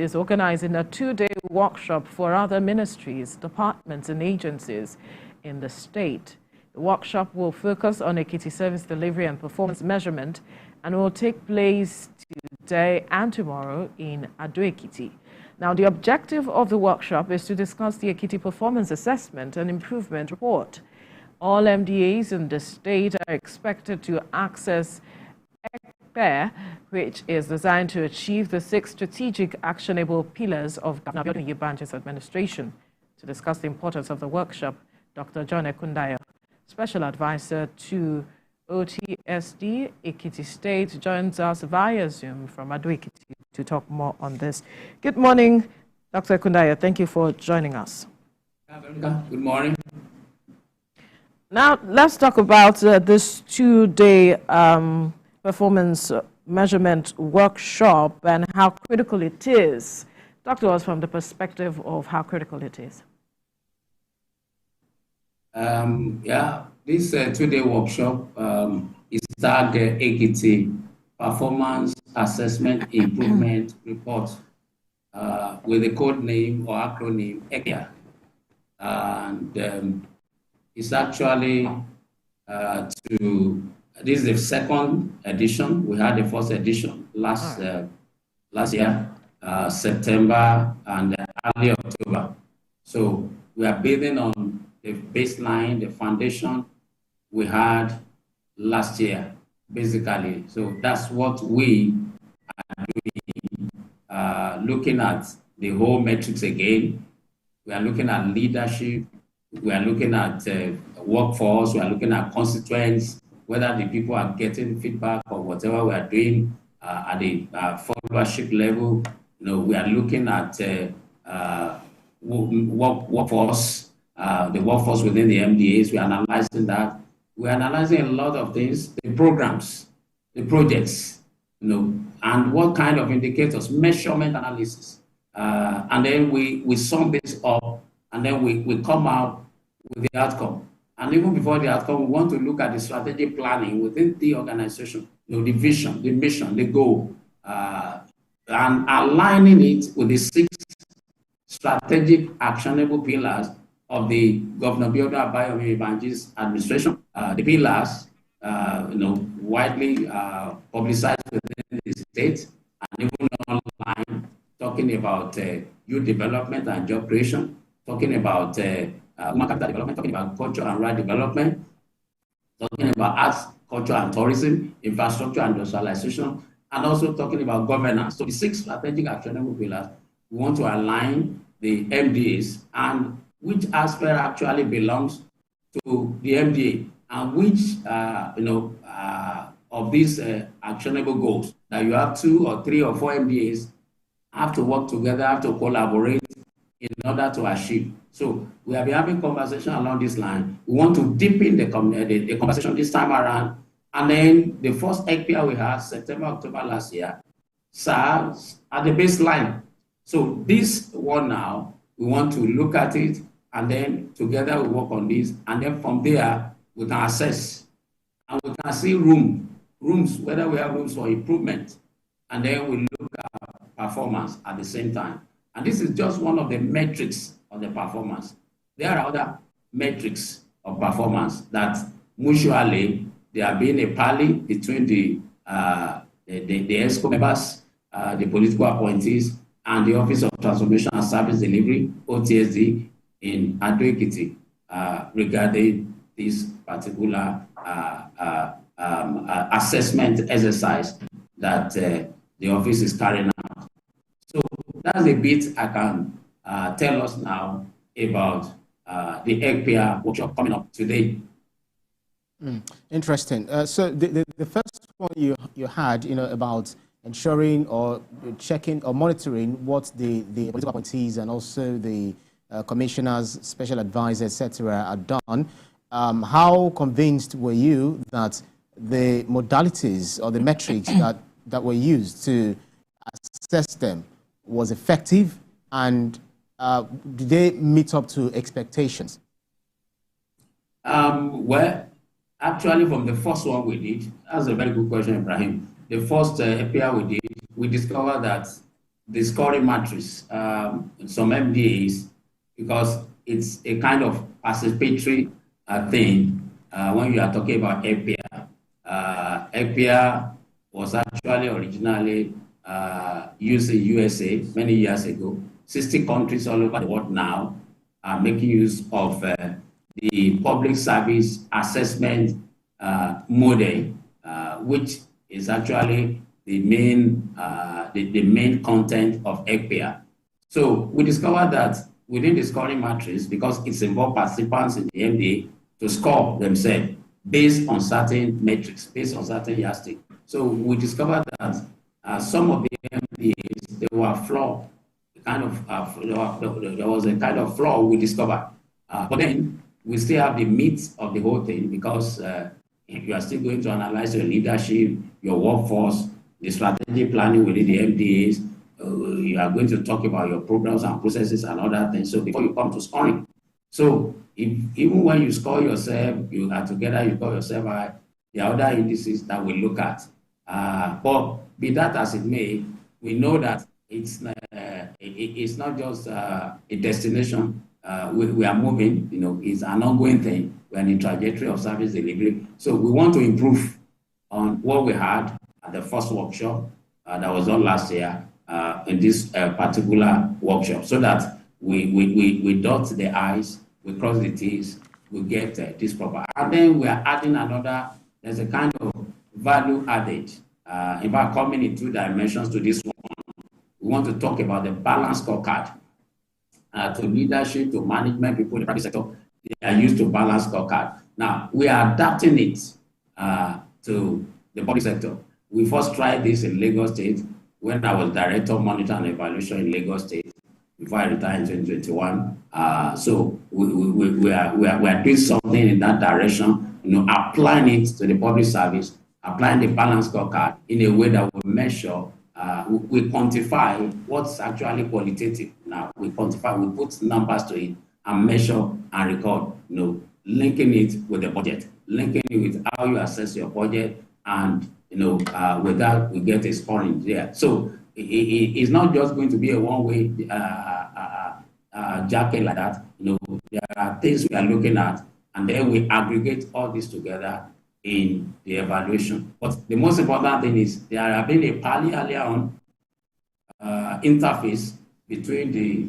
is organizing a two-day workshop for other ministries, departments, and agencies in the state. The workshop will focus on Ekiti service delivery and performance measurement and will take place today and tomorrow in Ekiti. Now, the objective of the workshop is to discuss the Ekiti Performance Assessment and Improvement Report. All MDAs in the state are expected to access ECPAIR, which is designed to achieve the 6 strategic actionable pillars of Governor Abiodun administration. To discuss the importance of the workshop, Dr. John Ekundayo, Special Advisor to OTSD Ekiti State, joins us via Zoom from Ekiti to talk more on this. Good morning, Dr. Ekundayo. Thank you for joining us. Good morning. Now, let's talk about this two-day performance measurement workshop and how critical it is. Talk to us from the perspective of how critical it is. This two-day workshop is tagged Ekiti Performance Assessment Improvement Report with the code name or acronym ECPAIR. And it's actually this is the second edition. We had the first edition last year, September and early October. So we are building on the baseline, the foundation we had last year, basically. So that's what we are doing, looking at the whole metrics again. We are looking at leadership. We are looking at workforce. We are looking at constituents, whether the people are getting feedback or whatever we are doing at the followership level. You know, we are looking at workforce, the workforce within the MDAs. We are analyzing that. We are analyzing a lot of things, the programs, the projects, you know, and what kind of indicators, measurement analysis. And then we sum this up, and then we come out with the outcome. And even before the outcome, we want to look at the strategic planning within the organization, you know, the vision, the mission, the goal, and aligning it with the 6 strategic actionable pillars of the Governor Abiodun administration. The pillars, you know, widely publicized within the state and even online, talking about youth development and job creation, talking about human capital development, talking about culture and right development, talking about arts, culture and tourism, infrastructure and industrialization, and also talking about governance. So the 6 strategic actionable pillars, we want to align the MDAs and which aspect actually belongs to the MDA and which, of these actionable goals that you have 2 or 3 or 4 MDAs have to work together, have to collaborate in order to achieve. So we have been having conversation along this line. We want to deepen the conversation this time around. And then the first ECPAIR we had, September, October last year, serves at the baseline. So this one now, we want to look at it, and then together we work on this. And then from there, we can assess. And we can see rooms, whether we have rooms for improvement. And then we look at performance at the same time. And this is just one of the metrics of the performance. There are other metrics of performance that mutually they are being a pally between the ESCO members, the political appointees, and the Office of Transformation and Service Delivery, OTSD, in Ekiti, regarding this particular assessment exercise that the office is carrying out. So that's a bit I can tell us now about the ECPAIR workshop coming up today. Interesting. So the first one you had, about ensuring or checking or monitoring what the political appointees and also the commissioners, special advisors, etc., are done. How convinced were you that the modalities or the metrics that were used to assess them was effective, and did they meet up to expectations? Well, actually, from the first one we did, that's a very good question, Ibrahim. The first ECPAIR we did, we discovered that the scoring matrix, some MDAs, because it's a kind of participatory thing when you are talking about EPIA. EPIA was actually originally used in USA many years ago. 60 countries all over the world now are making use of the public service assessment model, which is actually the main content of EPIA. So we discovered that within the scoring matrix, because it's involved participants in the MDA to score themselves based on certain metrics, based on certain yardsticks. So we discovered that some of the MDAs, they were flawed. There was a kind of flaw we discovered. But then we still have the meat of the whole thing, because you are still going to analyze your leadership, your workforce, the strategic planning within the MDAs. You are going to talk about your programs and processes and other things. So before you come to scoring, so even when you score yourself, you are together, you score yourself high, there are other indices that we look at. But be that as it may, we know that it's not just a destination. We are moving, it's an ongoing thing. We're in the trajectory of service delivery. So we want to improve on what we had at the first workshop that was done last year in this particular workshop, so that we dot the I's, we cross the T's, we get this proper. And then we are adding another, there's a kind of value added. In fact, coming in 2 dimensions to this one. We want to talk about the balance scorecard. To leadership, to management, people in the private sector, they are used to balance scorecard. Now, we are adapting it to the public sector. We first tried this in Lagos State when I was Director of Monitoring and Evaluation in Lagos State before I retired in 2021. So we are doing something in that direction, applying it to the public service, applying the balance scorecard in a way that will measure, we quantify what's actually qualitative. Now we quantify, we put numbers to it and measure and record, linking it with the budget, linking it with how you assess your budget, and with that we get a scoring there. So it's not just going to be a one-way jacket like that. There are things we are looking at, and then we aggregate all this together in the evaluation. But the most important thing is there have been a fairly earlier on interface between the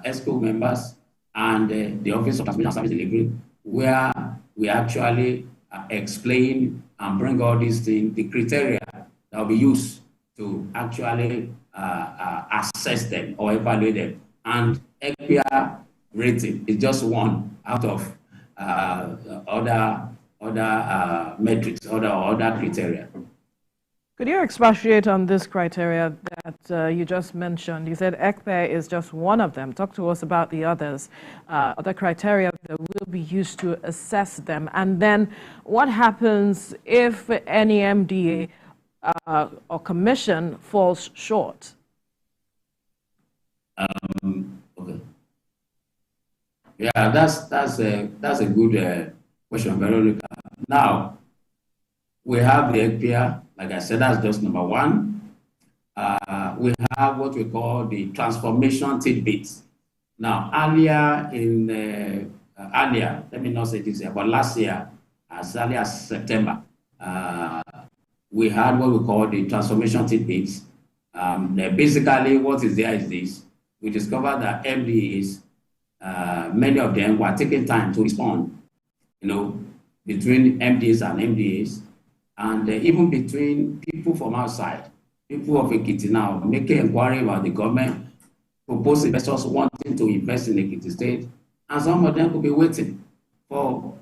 ESCO members and the Office of Transmission and Service Delivery, where we actually explain and bring all these things, the criteria that will be used to actually assess them or evaluate them. And EPIA rating is just one out of other metrics, other criteria. Could you expatiate on this criteria that you just mentioned? You said ECPA is just one of them. Talk to us about the others, other criteria that will be used to assess them. And then what happens if any MDA or commission falls short? Okay. Yeah, that's a good question, Veronica. Now, we have the EPIA. Like I said, that's just number one. We have what we call the transformation tidbits. Now, earlier, let me not say this year, but last year, as early as September, we had what we call the transformation tidbits. Basically, what is there is this. We discovered that MDAs, many of them were taking time to respond, between MDAs and MDAs. And even between people from outside, people of Ekiti now making inquiry about the government, proposed investors wanting to invest in Ekiti State, and some of them could be waiting for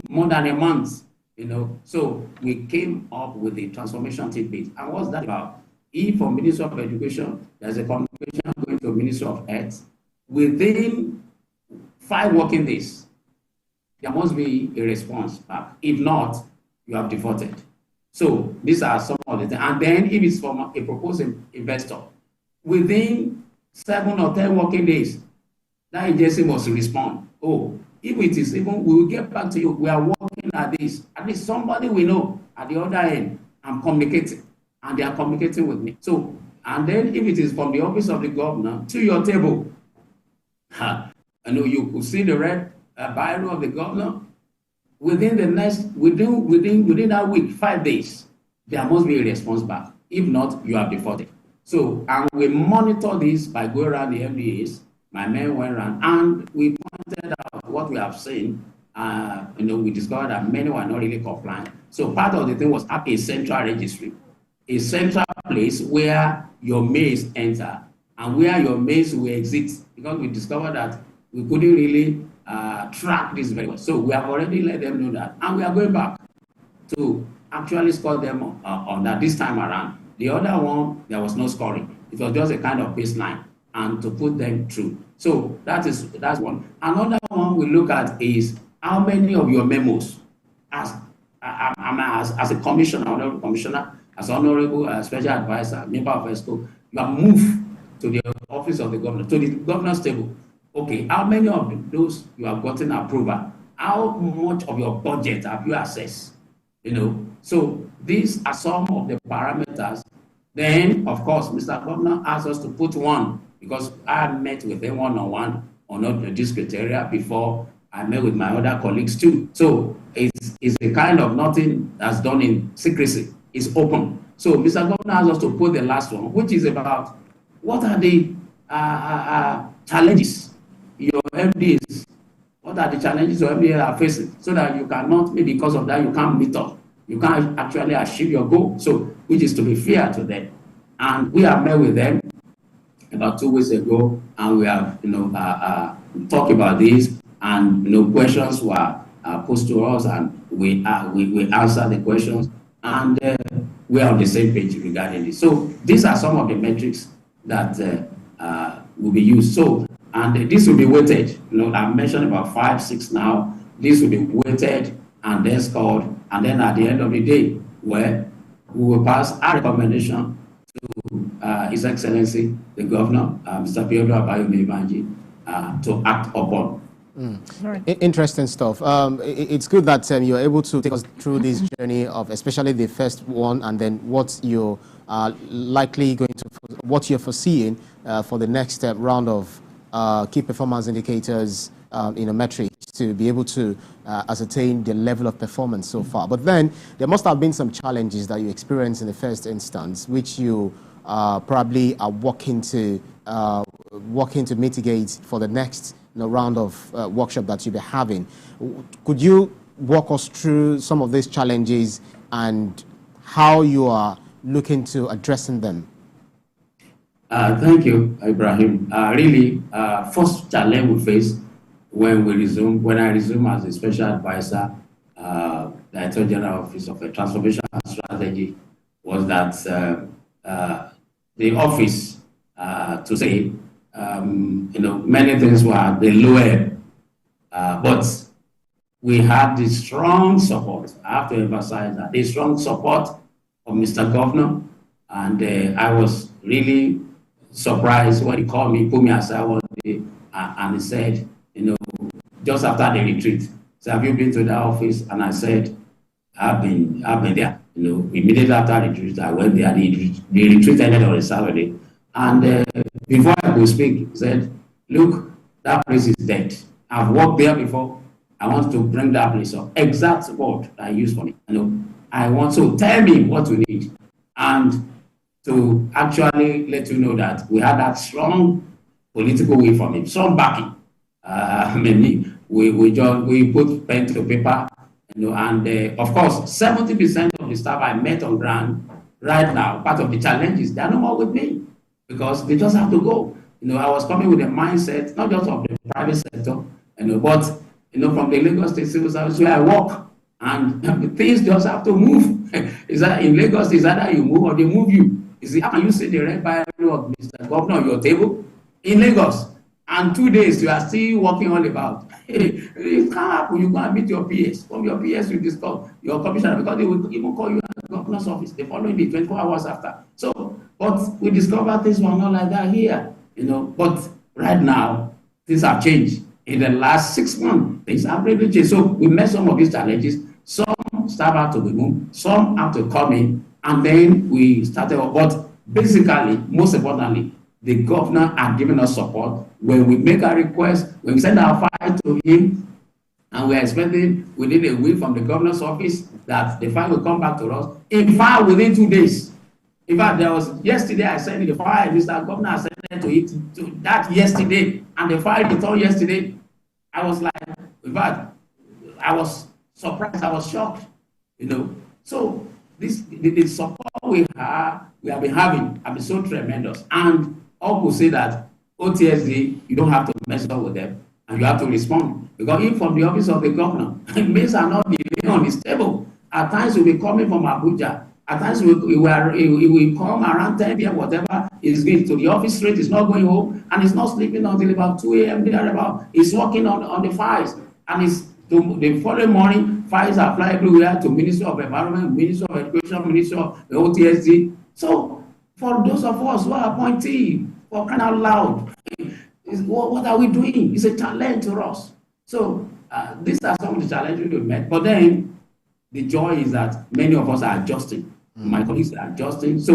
more than a month, So we came up with the transformation tidbit. And what's that about? If from Ministry of Education, there's a communication going to Ministry of Health, within 5 working days, there must be a response back. If not, you have defaulted. So these are some of the things. And then if it's from a proposed investor, within 7 or 10 working days, that agency must respond. Oh, if it is even, we will get back to you. We are working at this. At least somebody we know at the other end, I'm communicating. And they are communicating with me. So And then if it is from the office of the governor to your table, you could see the red biro of the governor. Within that week, 5 days, there must be a response back. If not, you are defaulted. So, and we monitor this by going around the MDAs. My men went around and we pointed out what we have seen. We discovered that many were not really compliant. So part of the thing was have a central registry, a central place where your maize enter and where your maize will exit, because we discovered that we couldn't really track this very well. So we have already let them know that, and we are going back to actually score them on that this time around. The other one, there was no scoring. It was just a kind of baseline and to put them through. So that's one. Another one we look at is how many of your memos as a commissioner, honorable commissioner, as honorable special advisor, member of ESCO, you have moved to the office of the governor, to the governor's table. Okay, how many of those you have gotten approval? How much of your budget have you assessed? So these are some of the parameters. Then, of course, Mr. Governor asked us to put one, because I met with him one-on-one on this criteria before I met with my other colleagues too. So it's a kind of nothing that's done in secrecy. It's open. So Mr. Governor asked us to put the last one, which is about what are the challenges your MDs, what are the challenges your MDs are facing, so that you cannot, maybe because of that, you can't meet up. You can't actually achieve your goal, so which is to be fair to them. And we have met with them about 2 weeks ago, and we have talked about this, and questions were posed to us, and we answered the questions, and we are on the same page regarding this. So these are some of the metrics that will be used. So, and this will be weighted. I mentioned about 5, 6 now. This will be weighted and then scored, and then at the end of the day, where we will pass our recommendation to His Excellency the Governor, Mr. Piotr Abayomi, to act upon. Right. Interesting stuff. It's good that you're able to take us through this journey of especially the first one, and then what you're likely going to, what you're foreseeing for the next round of key performance indicators, metrics, to be able to ascertain the level of performance so far. But then there must have been some challenges that you experienced in the first instance, which you probably are working to mitigate for the next round of workshop that you'll be having. Could you walk us through some of these challenges and how you are looking to addressing them? Thank you, Ibrahim. Really, first challenge we faced when I resumed as a special advisor, Director General Office of Transformation and Strategy, was that the office, to say, many things were the lower, but we had the strong support. I have to emphasize that the strong support of Mr. Governor, and I was really surprised when he called me, put me aside one day, and he said, just after the retreat, so have you been to the office? And I said, I've been there. Immediately after the retreat, I went there. The retreat ended on a Saturday. And before I could speak, he said, look, that place is dead. I've worked there before. I want to bring that place up. Exact word I use for me. I want to tell me what we need. And to actually let you know that we had that strong political will from him, strong backing. We put pen to paper, and of course, 70% of the staff I met on ground right now, part of the challenges, they are no more with me because they just have to go. I was coming with a mindset, not just of the private sector, but from the Lagos State Civil Service where I work, and things just have to move. Is that in Lagos? Is either you move or they move you. You see, how can you see the red biro of Mr. Governor on your table in Lagos? And 2 days, you are still walking all about. It can't happen. You go and meet your PS. From your PS, you discuss your commissioner, because they will even call you at the governor's office the following day, 24 hours after. So, but we discovered things were not like that here, But right now, things have changed. In the last 6 months, things have really changed. So we met some of these challenges. Some staff had to be moved, some had to come in, and then we started. But basically, most importantly, the governor are giving us support. When we make a request, when we send our file to him, and we are expecting within a week from the governor's office that the file will come back to us. In fact, within 2 days. In fact, there was yesterday I sent the file, Mr. Governor I sent it to it to that yesterday, and the file returned yesterday. I was like, in fact, I was surprised, I was shocked, you know. So the support we have been having have been so tremendous. And all will say that OTSD, you don't have to mess up with them and you have to respond. Because if from the office of the governor, mails are not laying on his table. At times we'll be coming from Abuja. At times we will come around 10 p.m., whatever is going to the office straight, is not going home, and he's not sleeping until about 2 a.m. thereabout. He's working on the files. And the following morning, files are flying everywhere to Ministry of Environment, Ministry of Education, Ministry of the OTSD. So for those of us who are appointee, for crying out loud, what are we doing? It's a challenge to us. So these are some of the challenges we've met. But then the joy is that many of us are adjusting. My colleagues are adjusting. So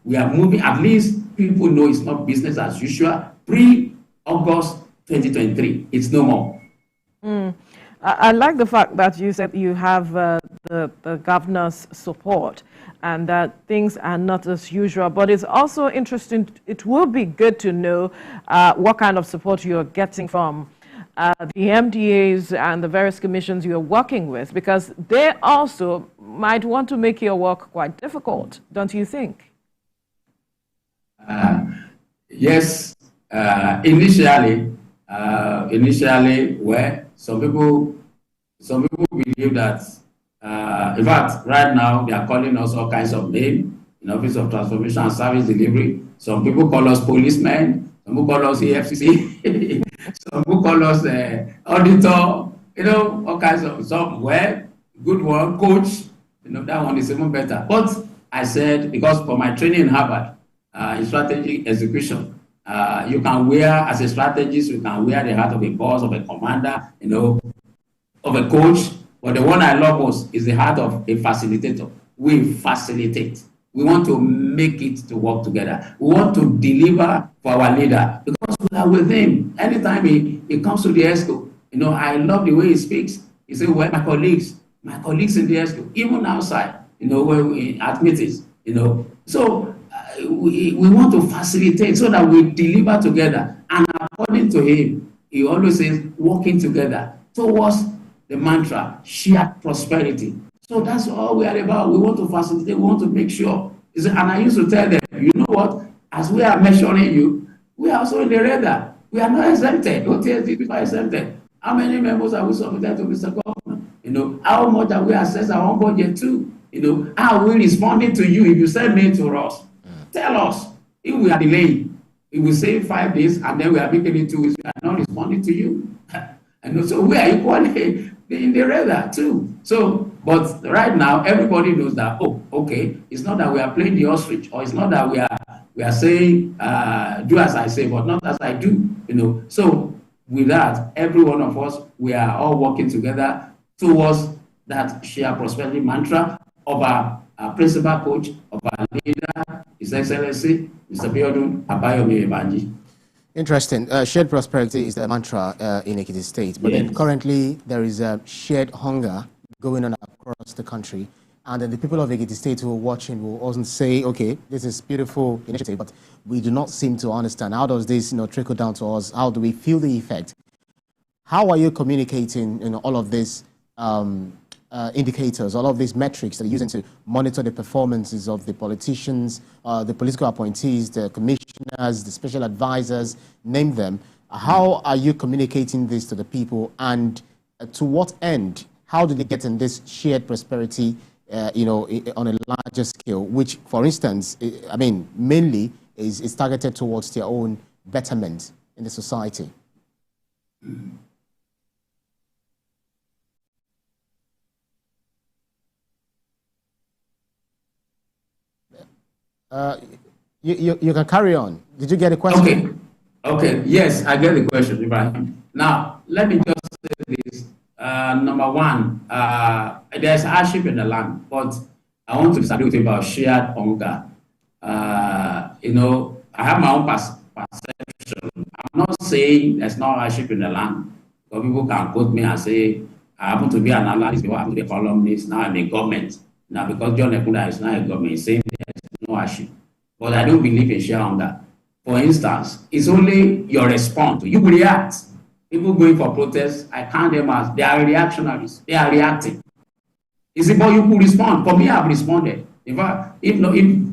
we are moving. At least people know it's not business as usual. Pre-August 2023, it's no more. I like the fact that you said you have the governor's support and that things are not as usual. But it's also interesting. It will be good to know what kind of support you're getting from the MDAs and the various commissions you're working with, because they also might want to make your work quite difficult, don't you think? Yes. Initially, where some people believe that, in fact, right now they are calling us all kinds of names in Office of Transformation and Service Delivery. Some people call us policemen, some people call us EFCC, some people call us auditor, you know, all kinds of some web, good one, coach, you know, that one is even better. But I said, because for my training in Harvard, in strategic execution, you can wear, as a strategist, you can wear the hat of a boss, of a commander, you know, of a coach. But the one I love most is the hat of a facilitator. We facilitate. We want to make it to work together. We want to deliver for our leader because we are with him. Anytime he comes to the ESCO, you know, I love the way he speaks. He says, well, my colleagues in the ESCO, even outside, you know, where we at meetings, you know. So we want to facilitate so that we deliver together. And according to him, he always says, working together towards the mantra, shared prosperity. So that's all we are about. We want to facilitate, we want to make sure. And I used to tell them, you know what, as we are measuring you, we are also in the radar. We are not exempted. OTSD people are exempted. How many members are we submitted to Mr. Governor? You know, how much have we assessed our own budget to? You know, how are we responding to you if you send mail to us? Tell us. If we are delaying, if we say 5 days and then we are making it 2 weeks, we are not responding to you. And so we are equally in the radar too. So, but right now, everybody knows that, oh, okay, it's not that we are playing the ostrich, or it's not that we are saying, do as I say, but not as I do, you know. So with that, every one of us, we are all working together towards that shared prosperity mantra of our principal coach, of our leader, His Excellency, Mr. Biodun Abayomi Ebanji. Interesting. Shared prosperity is the mantra in Ekiti State, but then currently there is a shared hunger going on across the country, and then the people of Ekiti State who are watching will also say, okay, this is beautiful initiative, but we do not seem to understand how does this, you know, trickle down to us? How do we feel the effect? How are you communicating, you know, all of these indicators, all of these metrics that are using to monitor the performances of the politicians, the political appointees, the commissioners, the special advisors, name them? How are you communicating this to the people, and to what end? How do they get in this shared prosperity, you know, on a larger scale, which, for instance, I mean, mainly is targeted towards their own betterment in the society? You can carry on. Did you get a question? Okay. Yes, I get the question, Ibrahim. Now, let me just say this. Number one, there's hardship in the land, but I want to disagree with you about shared hunger. I have my own perception. I'm not saying there's no hardship in the land. But people can quote me and say, I happen to be an analyst, I happen to be a columnist, now I'm in government. Now, because John Ekunda is now in government, he's saying there's no hardship. But I don't believe in shareholder. For instance, it's only your response. You will react. People going for protests, I count them as they are reactionaries. They are reacting. Is it, but you could respond. For me, I've responded. In fact, if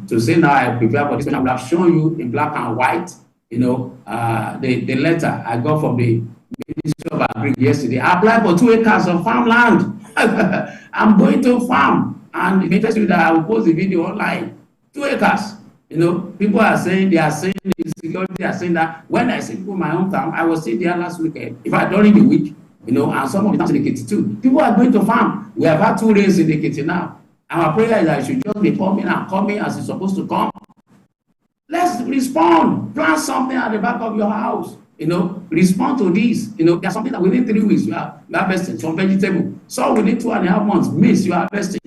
to say now I prepare for this, I would have shown you in black and white, the letter I got from the Ministry of Agriculture yesterday. I applied for 2 acres of farmland. I'm going to farm. And if you interest you that I will post the video online. 2 acres. People are saying, the security are saying that when I say people in my hometown, I was sitting there last weekend. In fact, during the week, and some of the towns in Ekiti too. People are going to farm. We have had 2 rains in Ekiti now. Our prayer is that it should just be coming and coming as it's supposed to come. Let's respond. Plant something at the back of your house. Respond to this. There's something that within 3 weeks you are harvesting some vegetable. So within 2.5 months, maize you are harvesting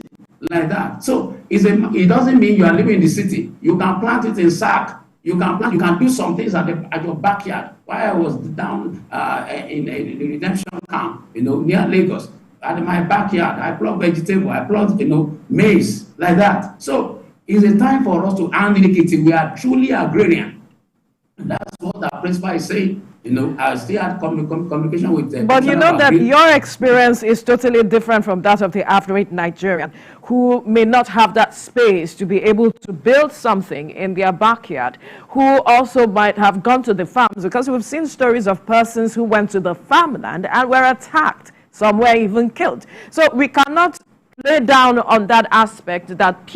like that. So it doesn't mean you are living in the city. You can plant it in sack. You can do some things at your backyard. While I was down in the redemption camp, near Lagos, at my backyard, I plant vegetable, I plant, maize, like that. So it's a time for us to hand in Ekiti. We are truly agrarian. And that's what our principal is saying. I still had communication with them. But you know that your experience is totally different from that of the average Nigerian who may not have that space to be able to build something in their backyard, who also might have gone to the farms, because we've seen stories of persons who went to the farmland and were attacked, some were even killed. So we cannot lay down on that aspect that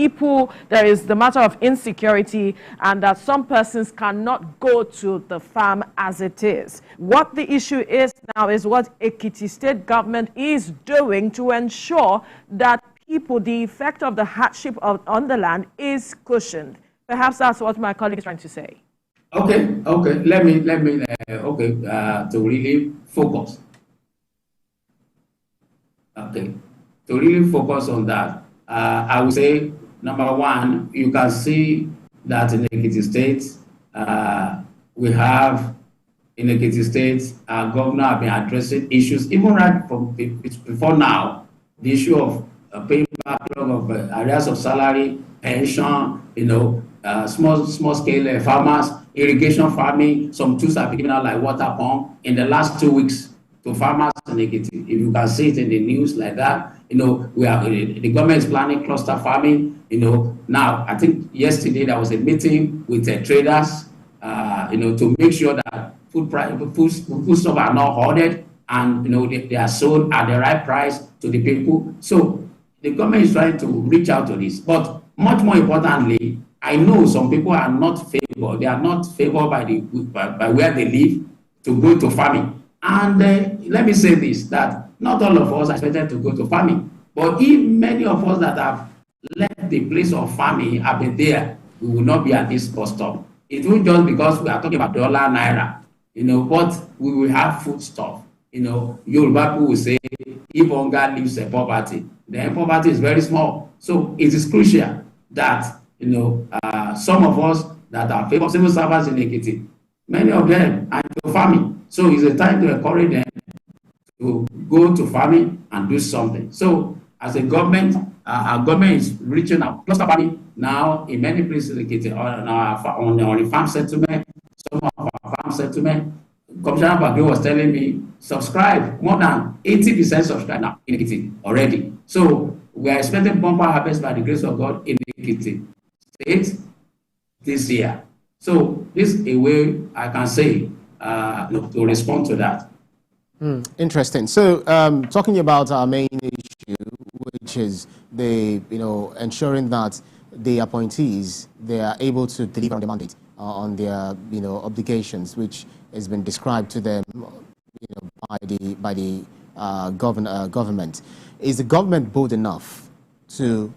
there is the matter of insecurity and that some persons cannot go to the farm as it is. What the issue is now is what Ekiti state government is doing to ensure that the effect of the hardship on the land is cushioned. Perhaps that's what my colleague is trying to say. Okay. Let me to really focus. Okay. To really focus on that, I would say, number one, you can see that in Ekiti State, we have, in Ekiti State, our governor have been addressing issues, even right from before now, the issue of paying backlog of areas of salary, pension, small scale farmers, irrigation farming. Some tools have been given out like water pump in the last 2 weeks to farmers in Ekiti. If you can see it in the news like that, the government is planning cluster farming. Now I think yesterday there was a meeting with traders, to make sure that foodstuffs are not hoarded and they are sold at the right price to the people. So the government is trying to reach out to this. But much more importantly, I know some people are not favored. They are not favored by where they live to go to farming. And let me say this, that not all of us are expected to go to farming. But if many of us that have left the place of farming have been there, we will not be at this bus stop. It won't just because we are talking about dollar, naira, but we will have food stuff. Yoruba people will say, if hunger leaves a poverty, then poverty is very small. So it is crucial that, some of us that are favored civil servants in Ekiti, many of them are into farming. So it's a time to encourage them to go to farming and do something. So as a government, our government is reaching out. Cluster farming now in many places in Ekiti, on the farm settlement, some of our farm settlement. Commissioner Bagyo was telling me, subscribe, more than 80% subscribe now in Ekiti already. So we are expecting bumper harvest by the grace of God in Ekiti State this year. So this is a way I can say to respond to that. Interesting. So talking about our main issue, which is the ensuring that the appointees, they are able to deliver on the mandate, on their obligations, which has been described to them by the government. Is the government bold enough to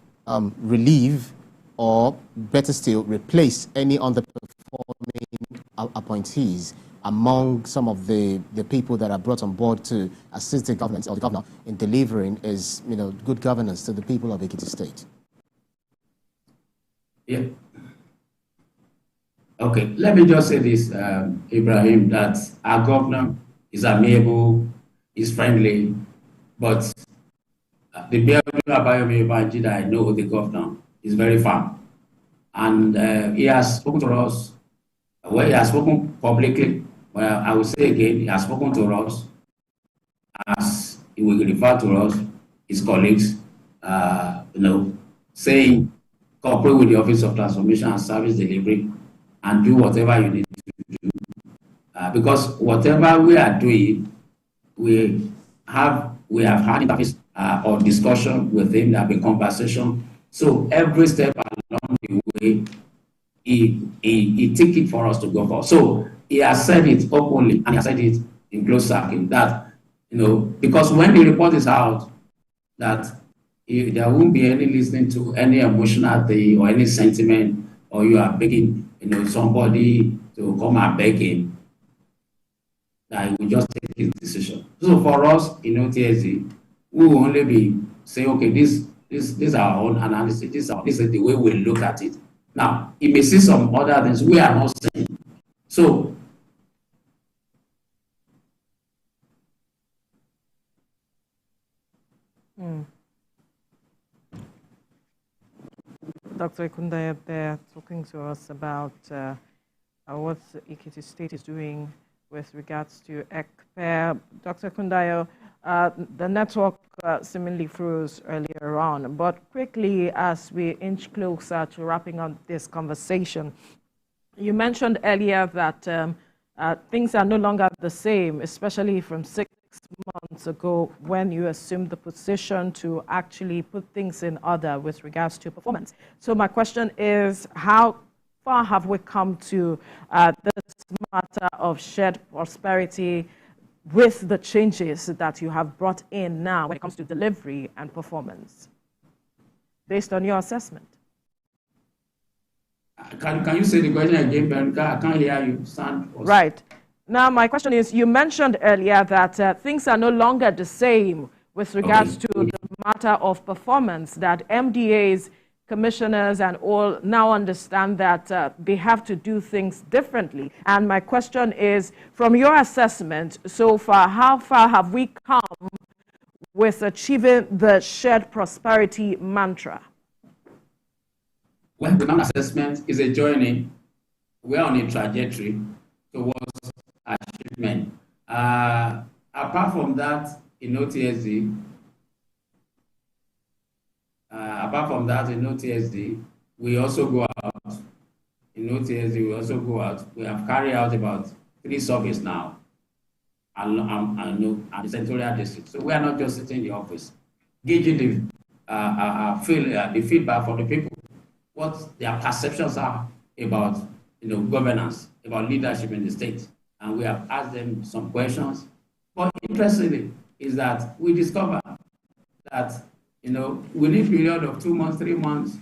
relieve, or better still, replace any underperforming appointees among some of the people that are brought on board to assist the government or the governor in delivering good governance to the people of Ekiti State? Yeah. Okay, let me just say this, Ibrahim, that our governor is amiable, is friendly, but the Biodun Abayomi Banji that I know, the governor, is very firm. And he has spoken to us, well, he has spoken publicly, well, I will say again, he has spoken to us as he will refer to us, his colleagues, saying, cooperate with the Office of Transformation and Service Delivery and do whatever you need to do. Because whatever we are doing, we have had interface or discussion with him, there have been conversation. So every step along the way, he take it for us to go for. So he has said it openly and he has said it in closed circuit that, because when the report is out, that there won't be any listening to any emotional thing or any sentiment, or you are begging, somebody to come and beg him, that he will just take his decision. So for us in OTSD, we will only be saying, okay, this is our own analysis, this is the way we look at it. Now, he may see some other things we are not saying. So, Dr. Ekundaya there talking to us about what Ekiti State is doing with regards to ECPE. Dr. Ekundaya, the network seemingly froze earlier on, but quickly as we inch closer to wrapping up this conversation, you mentioned earlier that things are no longer the same, especially from 6 months ago when you assumed the position to actually put things in order with regards to performance. So my question is, how far have we come to this matter of shared prosperity with the changes that you have brought in now when it comes to delivery and performance, based on your assessment? Can you say the question again, Berenka? I can't hear you. Right. Now, my question is, you mentioned earlier that things are no longer the same with regards to the matter of performance, that MDAs, commissioners, and all now understand that they have to do things differently. And my question is, from your assessment so far, how far have we come with achieving the shared prosperity mantra? Well, the assessment is a journey. We're on a trajectory towards achievement. Apart from that, in OTSD, we also go out. In OTSD, we also go out. We have carried out about 3 surveys now at the Central District. So we are not just sitting in the office, gauging the feedback from the people, what their perceptions are about governance, about leadership in the state. And we have asked them some questions. But interestingly is that we discover that, within a period of 2 months, 3 months,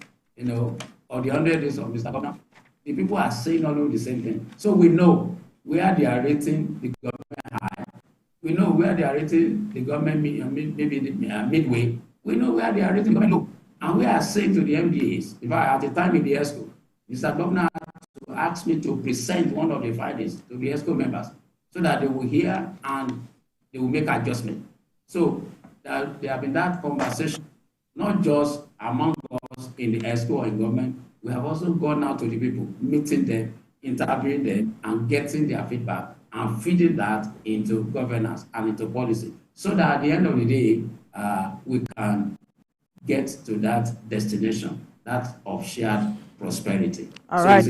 or the 100 days of Mr. Governor, the people are saying all the same thing. So we know where they are rating the government high. We know where they are rating the government maybe midway. We know where they are rating the government low. And we are saying to the MDAs, in fact, at the time in the ESCO, Mr. Governor asked me to present one of the findings to the ESCO members so that they will hear and they will make adjustment. So there have been that conversation, not just among us in the ESCO or in government. We have also gone out to the people, meeting them, interviewing them, and getting their feedback and feeding that into governance and into policy, so that at the end of the day, we can get to that destination, that of shared prosperity. All right.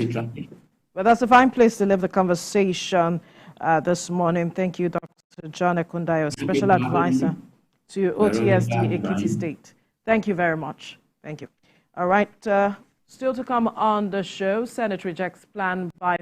Well, that's a fine place to leave the conversation this morning. Thank you, Dr. John Ekundaya, Special Advisor to OTSD Ekiti State. Thank you very much. Thank you. All right. Still to come on the show, Senate rejects plan by